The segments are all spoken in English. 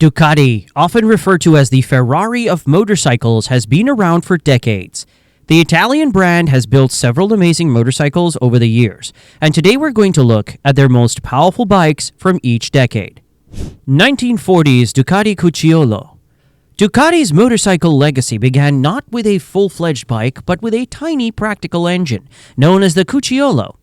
Ducati, often referred to as the Ferrari of motorcycles, has been around for decades. The Italian brand has built several amazing motorcycles over the years, and today we're going to look at their most powerful bikes from each decade. 1940s Ducati Cucciolo. Ducati's motorcycle legacy began not with a full-fledged bike, but with a tiny practical engine, known as the Cucciolo.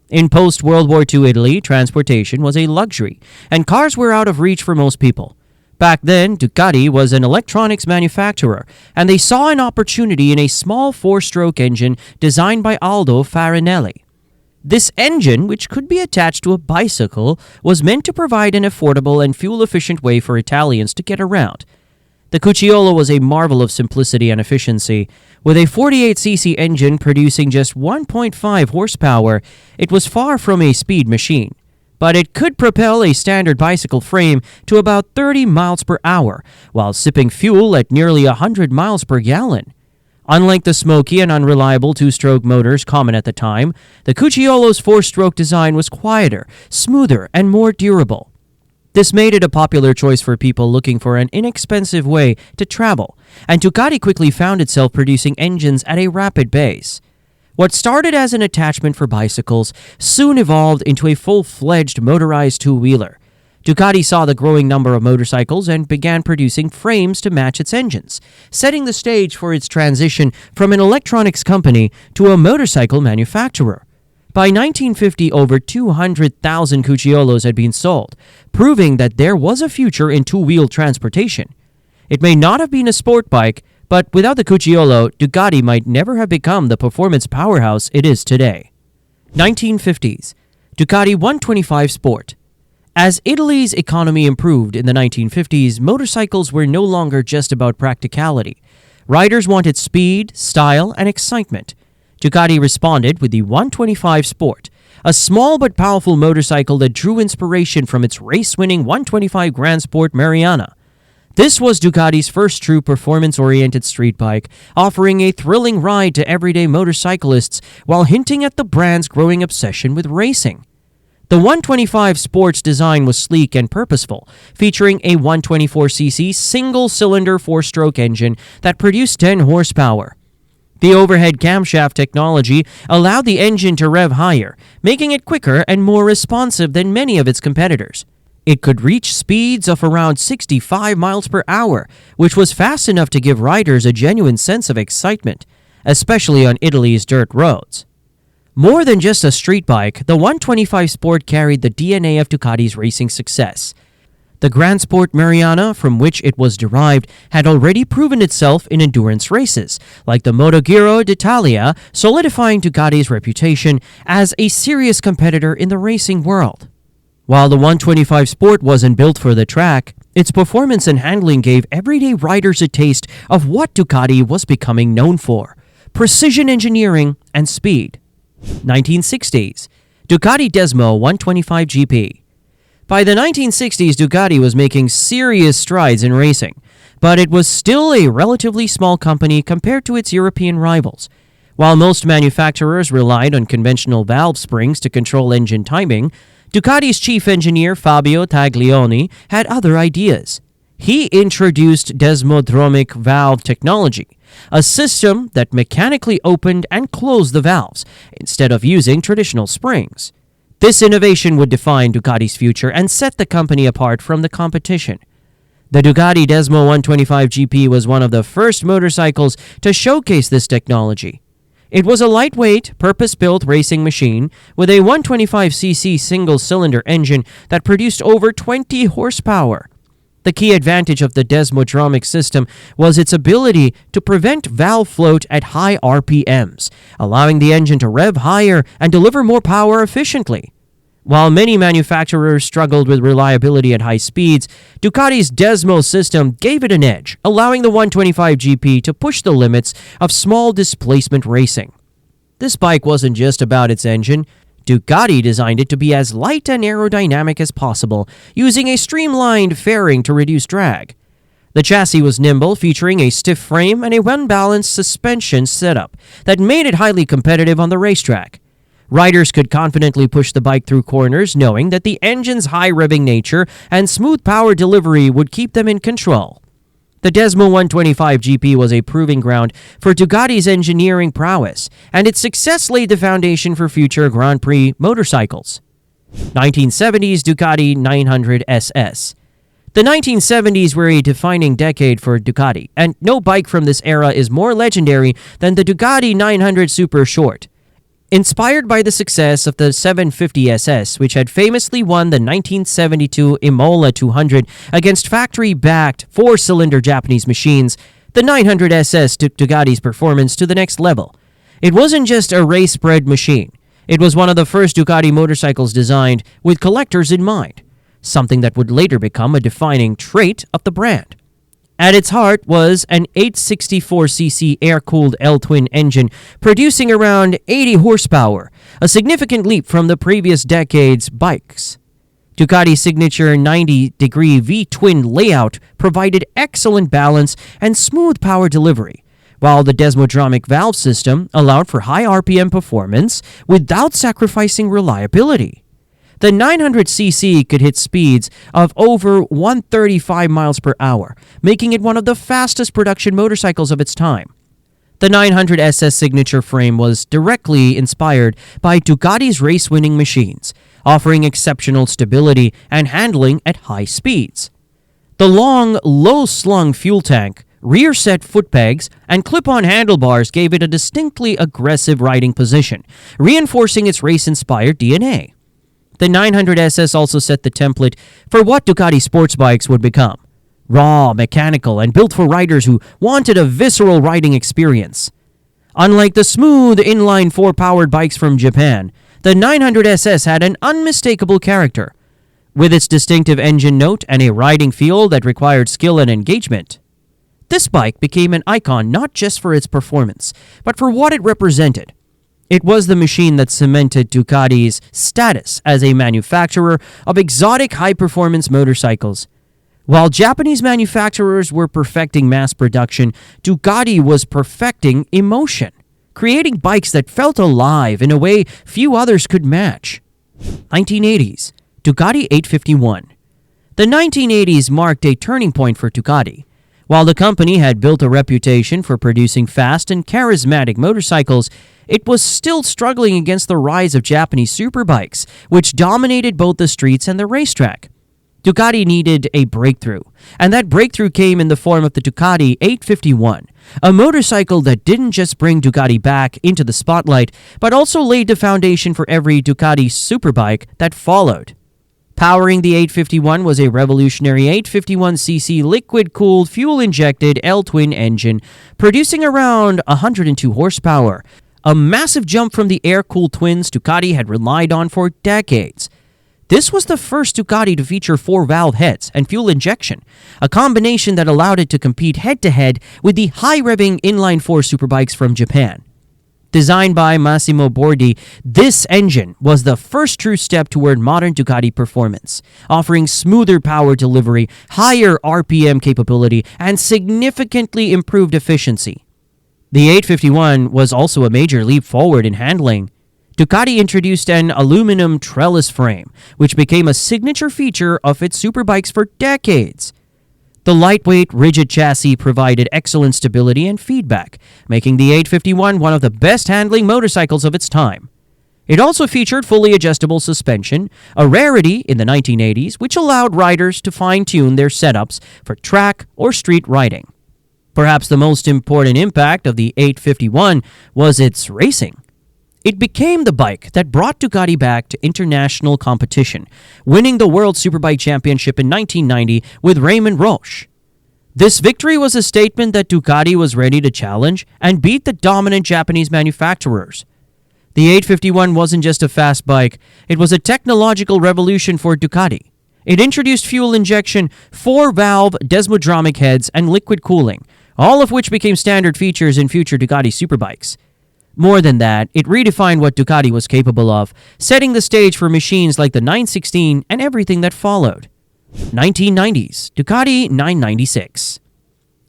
In post-World War II Italy, transportation was a luxury, and cars were out of reach for most people. Back then, Ducati was an electronics manufacturer, and they saw an opportunity in a small four-stroke engine designed by Aldo Farinelli. This engine, which could be attached to a bicycle, was meant to provide an affordable and fuel-efficient way for Italians to get around. The Cucciolo was a marvel of simplicity and efficiency. With a 48cc engine producing just 1.5 horsepower, it was far from a speed machine. But it could propel a standard bicycle frame to about 30 miles per hour, while sipping fuel at nearly 100 miles per gallon. Unlike the smoky and unreliable two-stroke motors common at the time, the Cucciolo's four-stroke design was quieter, smoother, and more durable. This made it a popular choice for people looking for an inexpensive way to travel, and Ducati quickly found itself producing engines at a rapid pace. What started as an attachment for bicycles soon evolved into a full-fledged motorized two-wheeler. Ducati saw the growing number of motorcycles and began producing frames to match its engines, setting the stage for its transition from an electronics company to a motorcycle manufacturer. By 1950, over 200,000 Cucciolos had been sold, proving that there was a future in two-wheel transportation. It may not have been a sport bike, but without the Cucciolo, Ducati might never have become the performance powerhouse it is today. 1950s Ducati 125 Sport. As Italy's economy improved in the 1950s, motorcycles were no longer just about practicality. Riders wanted speed, style, and excitement. Ducati responded with the 125 Sport, a small but powerful motorcycle that drew inspiration from its race-winning 125 Grand Sport Mariana. This was Ducati's first true performance-oriented street bike, offering a thrilling ride to everyday motorcyclists while hinting at the brand's growing obsession with racing. The 125 Sport's design was sleek and purposeful, featuring a 124cc single-cylinder four-stroke engine that produced 10 horsepower. The overhead camshaft technology allowed the engine to rev higher, making it quicker and more responsive than many of its competitors. It could reach speeds of around 65 miles per hour, which was fast enough to give riders a genuine sense of excitement, especially on Italy's dirt roads. More than just a street bike, the 125 Sport carried the DNA of Ducati's racing success. The Grand Sport Mariana, from which it was derived, had already proven itself in endurance races, like the MotoGiro d'Italia, solidifying Ducati's reputation as a serious competitor in the racing world. While the 125 Sport wasn't built for the track, its performance and handling gave everyday riders a taste of what Ducati was becoming known for: precision engineering and speed. 1960s Ducati Desmo 125 GP. By the 1960s, Ducati was making serious strides in racing, but it was still a relatively small company compared to its European rivals. While most manufacturers relied on conventional valve springs to control engine timing, Ducati's chief engineer Fabio Taglioni had other ideas. He introduced desmodromic valve technology, a system that mechanically opened and closed the valves instead of using traditional springs. This innovation would define Ducati's future and set the company apart from the competition. The Ducati Desmo 125 GP was one of the first motorcycles to showcase this technology. It was a lightweight, purpose-built racing machine with a 125cc single-cylinder engine that produced over 20 horsepower. The key advantage of the desmodromic system was its ability to prevent valve float at high RPMs, allowing the engine to rev higher and deliver more power efficiently. While many manufacturers struggled with reliability at high speeds, Ducati's Desmo system gave it an edge, allowing the 125 GP to push the limits of small displacement racing. This bike wasn't just about its engine. Ducati designed it to be as light and aerodynamic as possible, using a streamlined fairing to reduce drag. The chassis was nimble, featuring a stiff frame and a well-balanced suspension setup that made it highly competitive on the racetrack. Riders could confidently push the bike through corners, knowing that the engine's high revving nature and smooth power delivery would keep them in control. The Desmo 125 GP was a proving ground for Ducati's engineering prowess, and its success laid the foundation for future Grand Prix motorcycles. 1970s Ducati 900 SS. The 1970s were a defining decade for Ducati, and no bike from this era is more legendary than the Ducati 900 Super Short. Inspired by the success of the 750 SS, which had famously won the 1972 Imola 200 against factory-backed four-cylinder Japanese machines, the 900 SS took Ducati's performance to the next level. It wasn't just a race-bred machine. It was one of the first Ducati motorcycles designed with collectors in mind, something that would later become a defining trait of the brand. At its heart was an 864cc air-cooled L-twin engine producing around 80 horsepower, a significant leap from the previous decade's bikes. Ducati's signature 90-degree V-twin layout provided excellent balance and smooth power delivery, while the Desmodromic valve system allowed for high RPM performance without sacrificing reliability. The 900cc could hit speeds of over 135 miles per hour, making it one of the fastest production motorcycles of its time. The 900 SS signature frame was directly inspired by Ducati's race-winning machines, offering exceptional stability and handling at high speeds. The long, low-slung fuel tank, rear-set foot pegs, and clip-on handlebars gave it a distinctly aggressive riding position, reinforcing its race-inspired DNA. The 900 SS also set the template for what Ducati sports bikes would become. Raw, mechanical, and built for riders who wanted a visceral riding experience. Unlike the smooth inline four-powered bikes from Japan, the 900 SS had an unmistakable character, with its distinctive engine note and a riding feel that required skill and engagement. This bike became an icon not just for its performance, but for what it represented. It was the machine that cemented Ducati's status as a manufacturer of exotic high-performance motorcycles. While Japanese manufacturers were perfecting mass production, Ducati was perfecting emotion, creating bikes that felt alive in a way few others could match. 1980s, Ducati 851. The 1980s marked a turning point for Ducati. While the company had built a reputation for producing fast and charismatic motorcycles, it was still struggling against the rise of Japanese superbikes, which dominated both the streets and the racetrack. Ducati needed a breakthrough, and that breakthrough came in the form of the Ducati 851, a motorcycle that didn't just bring Ducati back into the spotlight, but also laid the foundation for every Ducati superbike that followed. Powering the 851 was a revolutionary 851cc liquid-cooled, fuel-injected L-twin engine, producing around 102 horsepower, a massive jump from the air-cooled twins Ducati had relied on for decades. This was the first Ducati to feature four-valve heads and fuel injection, a combination that allowed it to compete head-to-head with the high-revving inline-four superbikes from Japan. Designed by Massimo Bordi, this engine was the first true step toward modern Ducati performance, offering smoother power delivery, higher RPM capability, and significantly improved efficiency. The 851 was also a major leap forward in handling. Ducati introduced an aluminum trellis frame, which became a signature feature of its superbikes for decades. The lightweight, rigid chassis provided excellent stability and feedback, making the 851 one of the best handling motorcycles of its time. It also featured fully adjustable suspension, a rarity in the 1980s, which allowed riders to fine-tune their setups for track or street riding. Perhaps the most important impact of the 851 was its racing. It became the bike that brought Ducati back to international competition, winning the World Superbike Championship in 1990 with Raymond Roche. This victory was a statement that Ducati was ready to challenge and beat the dominant Japanese manufacturers. The 851 wasn't just a fast bike, it was a technological revolution for Ducati. It introduced fuel injection, four-valve Desmodromic heads, and liquid cooling, all of which became standard features in future Ducati superbikes. More than that, it redefined what Ducati was capable of, setting the stage for machines like the 916 and everything that followed. 1990s, Ducati 996.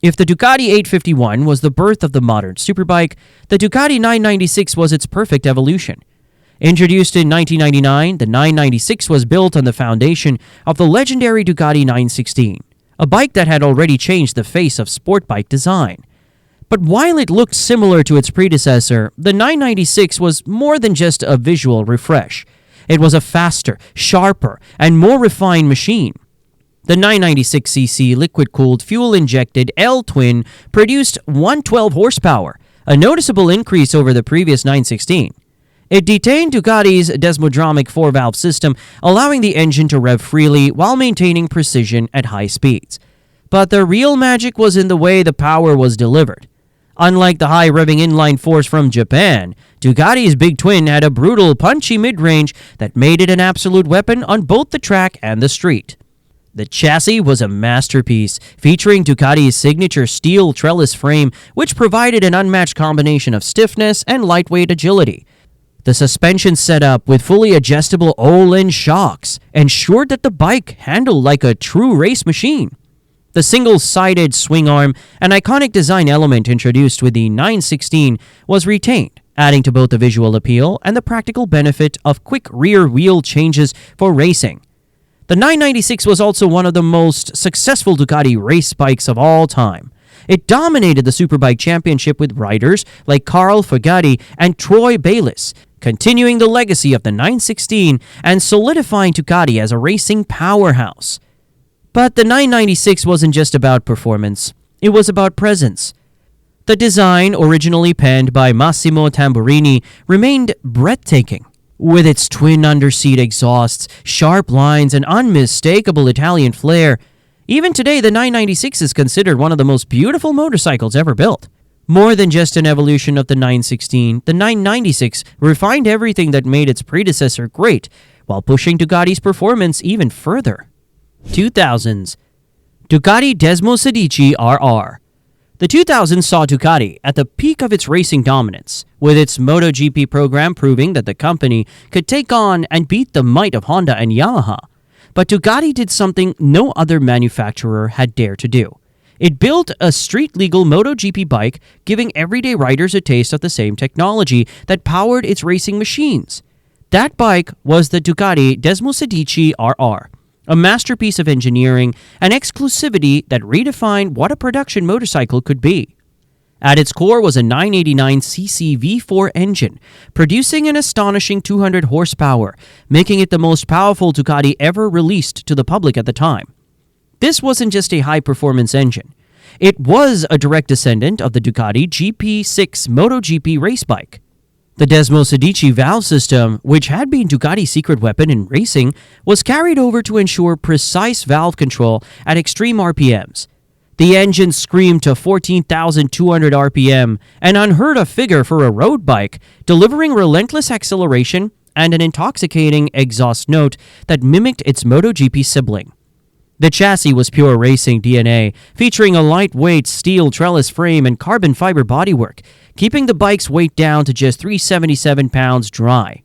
If the Ducati 851 was the birth of the modern superbike, the Ducati 996 was its perfect evolution. Introduced in 1999, the 996 was built on the foundation of the legendary Ducati 916, a bike that had already changed the face of sport bike design. But while it looked similar to its predecessor, the 996 was more than just a visual refresh. It was a faster, sharper, and more refined machine. The 996cc liquid-cooled, fuel-injected L-twin produced 112 horsepower, a noticeable increase over the previous 916. It detained Ducati's desmodromic 4-valve system, allowing the engine to rev freely while maintaining precision at high speeds. But the real magic was in the way the power was delivered. Unlike the high-revving inline fours from Japan, Ducati's Big Twin had a brutal, punchy mid-range that made it an absolute weapon on both the track and the street. The chassis was a masterpiece, featuring Ducati's signature steel trellis frame, which provided an unmatched combination of stiffness and lightweight agility. The suspension setup with fully adjustable Öhlins shocks ensured that the bike handled like a true race machine. The single-sided swing arm, an iconic design element introduced with the 916, was retained, adding to both the visual appeal and the practical benefit of quick rear wheel changes for racing. The 996 was also one of the most successful Ducati race bikes of all time. It dominated the Superbike Championship with riders like Carl Fugatti and Troy Bayliss, continuing the legacy of the 916 and solidifying Ducati as a racing powerhouse. But the 996 wasn't just about performance, it was about presence. The design, originally penned by Massimo Tamburini, remained breathtaking. With its twin underseat exhausts, sharp lines, and unmistakable Italian flair, even today the 996 is considered one of the most beautiful motorcycles ever built. More than just an evolution of the 916, the 996 refined everything that made its predecessor great, while pushing Ducati's performance even further. 2000s. Ducati Desmosedici RR. The 2000s saw Ducati at the peak of its racing dominance, with its MotoGP program proving that the company could take on and beat the might of Honda and Yamaha. But Ducati did something no other manufacturer had dared to do. It built a street-legal MotoGP bike, giving everyday riders a taste of the same technology that powered its racing machines. That bike was the Ducati Desmosedici RR. A masterpiece of engineering and exclusivity that redefined what a production motorcycle could be. At its core was a 989cc V4 engine, producing an astonishing 200 horsepower, making it the most powerful Ducati ever released to the public at the time. This wasn't just a high-performance engine. It was a direct descendant of the Ducati GP6 MotoGP race bike. The Desmosedici valve system, which had been Ducati's secret weapon in racing, was carried over to ensure precise valve control at extreme RPMs. The engine screamed to 14,200 RPM, an unheard-of figure for a road bike, delivering relentless acceleration and an intoxicating exhaust note that mimicked its MotoGP sibling. The chassis was pure racing DNA, featuring a lightweight steel trellis frame and carbon fiber bodywork, keeping the bike's weight down to just 377 pounds dry.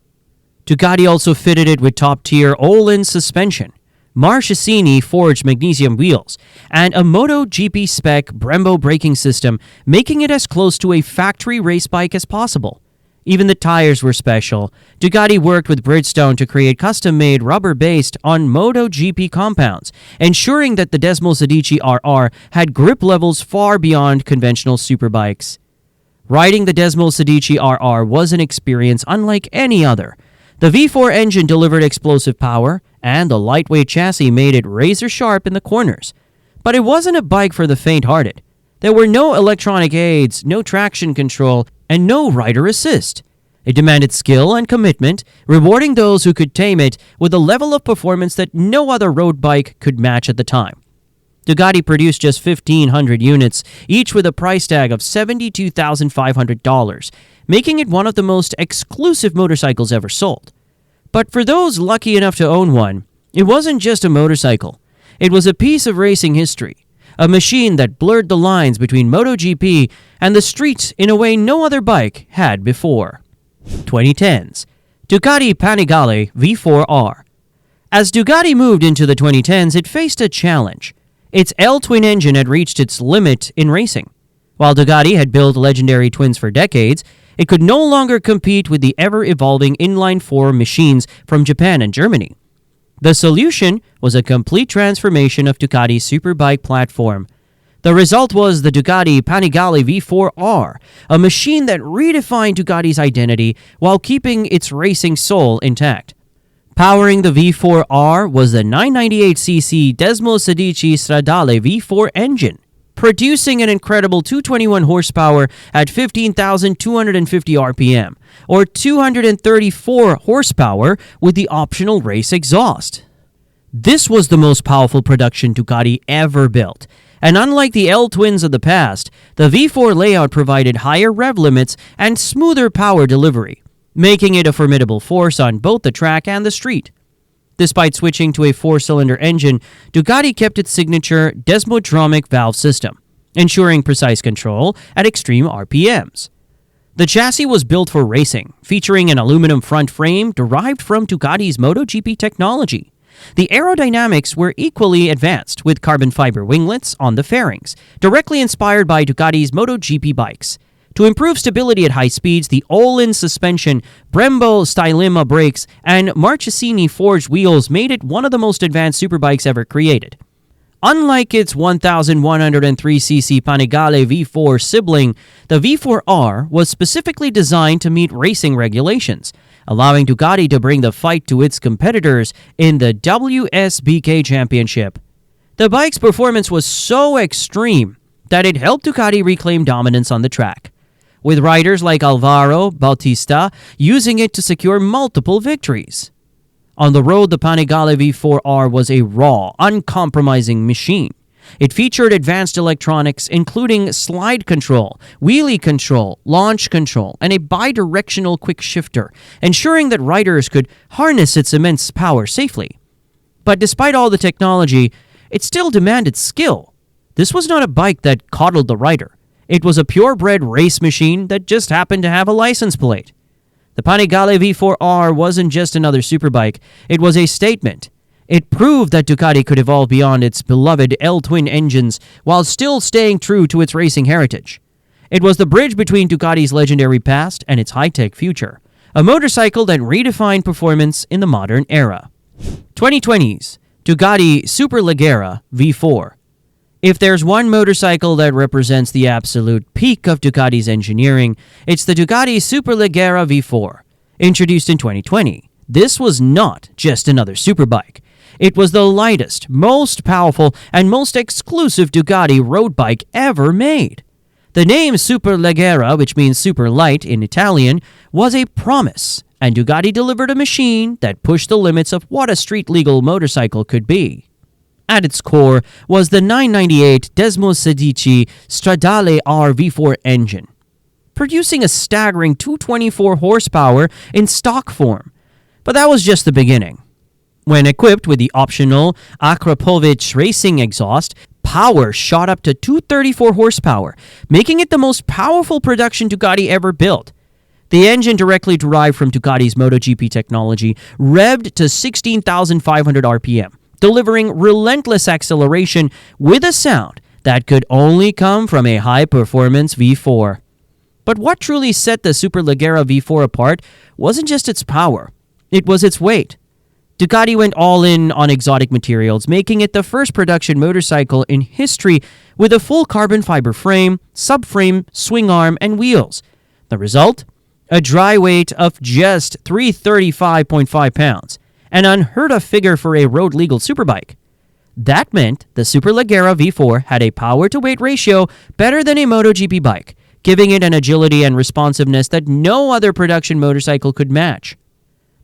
Ducati also fitted it with top-tier Öhlins suspension, Marchesini forged magnesium wheels, and a MotoGP spec Brembo braking system, making it as close to a factory race bike as possible. Even the tires were special. Ducati worked with Bridgestone to create custom-made rubber based on MotoGP compounds, ensuring that the Desmosedici RR had grip levels far beyond conventional superbikes. Riding the Desmosedici RR was an experience unlike any other. The V4 engine delivered explosive power, and the lightweight chassis made it razor-sharp in the corners. But it wasn't a bike for the faint-hearted. There were no electronic aids, no traction control, and no rider assist. It demanded skill and commitment, rewarding those who could tame it with a level of performance that no other road bike could match at the time. Ducati produced just 1,500 units, each with a price tag of $72,500, making it one of the most exclusive motorcycles ever sold. But for those lucky enough to own one, it wasn't just a motorcycle. It was a piece of racing history, a machine that blurred the lines between MotoGP and the street in a way no other bike had before. 2010s. Ducati Panigale V4R. As Ducati moved into the 2010s, it faced a challenge. Its L-twin engine had reached its limit in racing. While Ducati had built legendary twins for decades, It could no longer compete with the ever-evolving inline-4 machines from Japan and Germany. The solution was a complete transformation of Ducati's superbike platform. The result was the Ducati Panigale V4R, a machine that redefined Ducati's identity while keeping its racing soul intact. Powering the V4R was the 998cc Desmosedici Stradale V4 engine, producing an incredible 221 horsepower at 15,250 RPM, or 234 horsepower with the optional race exhaust. This was the most powerful production Ducati ever built, and unlike the L-twins of the past, the V4 layout provided higher rev limits and smoother power delivery, making it a formidable force on both the track and the street. Despite switching to a four-cylinder engine, Ducati kept its signature desmodromic valve system, ensuring precise control at extreme RPMs. The chassis was built for racing, featuring an aluminum front frame derived from Ducati's MotoGP technology. The aerodynamics were equally advanced, with carbon fiber winglets on the fairings, directly inspired by Ducati's MotoGP bikes. To improve stability at high speeds, the all-in suspension, Brembo Stylema brakes, and Marchesini forged wheels made it one of the most advanced superbikes ever created. Unlike its 1,103cc Panigale V4 sibling, the V4R was specifically designed to meet racing regulations, allowing Ducati to bring the fight to its competitors in the WSBK Championship. The bike's performance was so extreme that it helped Ducati reclaim dominance on the track, with riders like Alvaro Bautista using it to secure multiple victories. On the road, the Panigale V4R was a raw, uncompromising machine. It featured advanced electronics, including slide control, wheelie control, launch control, and a bi-directional quick shifter, ensuring that riders could harness its immense power safely. But despite all the technology, it still demanded skill. This was not a bike that coddled the rider. It was a purebred race machine that just happened to have a license plate. The Panigale V4R wasn't just another superbike, it was a statement. It proved that Ducati could evolve beyond its beloved L-twin engines while still staying true to its racing heritage. It was the bridge between Ducati's legendary past and its high-tech future, a motorcycle that redefined performance in the modern era. 2020's Ducati Superleggera V4. If there's one motorcycle that represents the absolute peak of Ducati's engineering, it's the Ducati Superleggera V4. Introduced in 2020, this was not just another superbike. It was the lightest, most powerful, and most exclusive Ducati road bike ever made. The name Superleggera, which means super light in Italian, was a promise, and Ducati delivered a machine that pushed the limits of what a street-legal motorcycle could be. At its core was the 998 Desmosedici Stradale R V4 engine, producing a staggering 224 horsepower in stock form. But that was just the beginning. When equipped with the optional Akrapovic racing exhaust, power shot up to 234 horsepower, making it the most powerful production Ducati ever built. The engine, directly derived from Ducati's MotoGP technology, revved to 16,500 RPM, delivering relentless acceleration with a sound that could only come from a high-performance V4. But what truly set the Superleggera V4 apart wasn't just its power, it was its weight. Ducati went all in on exotic materials, making it the first production motorcycle in history with a full carbon fiber frame, subframe, swing arm, and wheels. The result? A dry weight of just 335.5 pounds. An unheard-of figure for a road-legal superbike. That meant the Superleggera V4 had a power-to-weight ratio better than a MotoGP bike, giving it an agility and responsiveness that no other production motorcycle could match.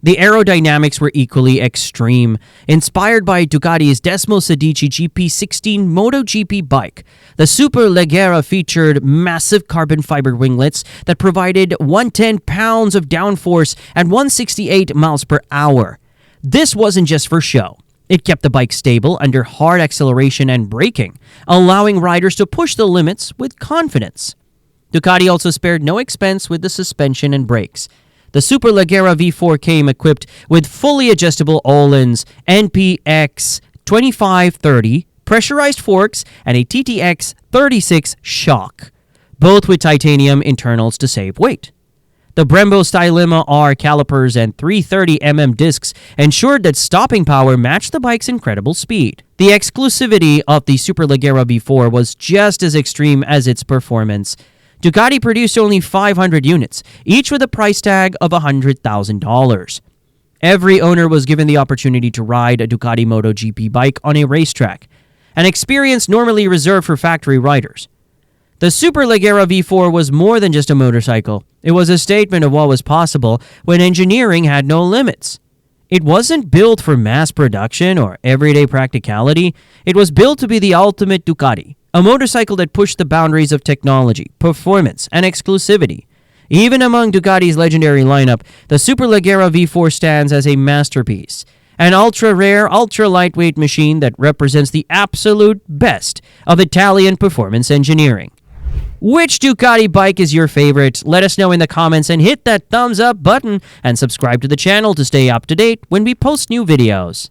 The aerodynamics were equally extreme, inspired by Ducati's Desmosedici GP16 MotoGP bike. The Superleggera featured massive carbon fiber winglets that provided 110 pounds of downforce and 168 miles per hour. This wasn't just for show. It kept the bike stable under hard acceleration and braking, allowing riders to push the limits with confidence. Ducati also spared no expense with the suspension and brakes. The Superleggera V4 came equipped with fully adjustable all-ins, NPX 2530, pressurized forks, and a TTX 36 shock, both with titanium internals to save weight. The Brembo Stylema R calipers and 330mm discs ensured that stopping power matched the bike's incredible speed. The exclusivity of the Superleggera V4 was just as extreme as its performance. Ducati produced only 500 units, each with a price tag of $100,000. Every owner was given the opportunity to ride a Ducati MotoGP bike on a racetrack, an experience normally reserved for factory riders. The Superleggera V4 was more than just a motorcycle. It was a statement of what was possible when engineering had no limits. It wasn't built for mass production or everyday practicality. It was built to be the ultimate Ducati, a motorcycle that pushed the boundaries of technology, performance, and exclusivity. Even among Ducati's legendary lineup, the Superleggera V4 stands as a masterpiece, an ultra-rare, ultra-lightweight machine that represents the absolute best of Italian performance engineering. Which Ducati bike is your favorite? Let us know in the comments and hit that thumbs up button and subscribe to the channel to stay up to date when we post new videos.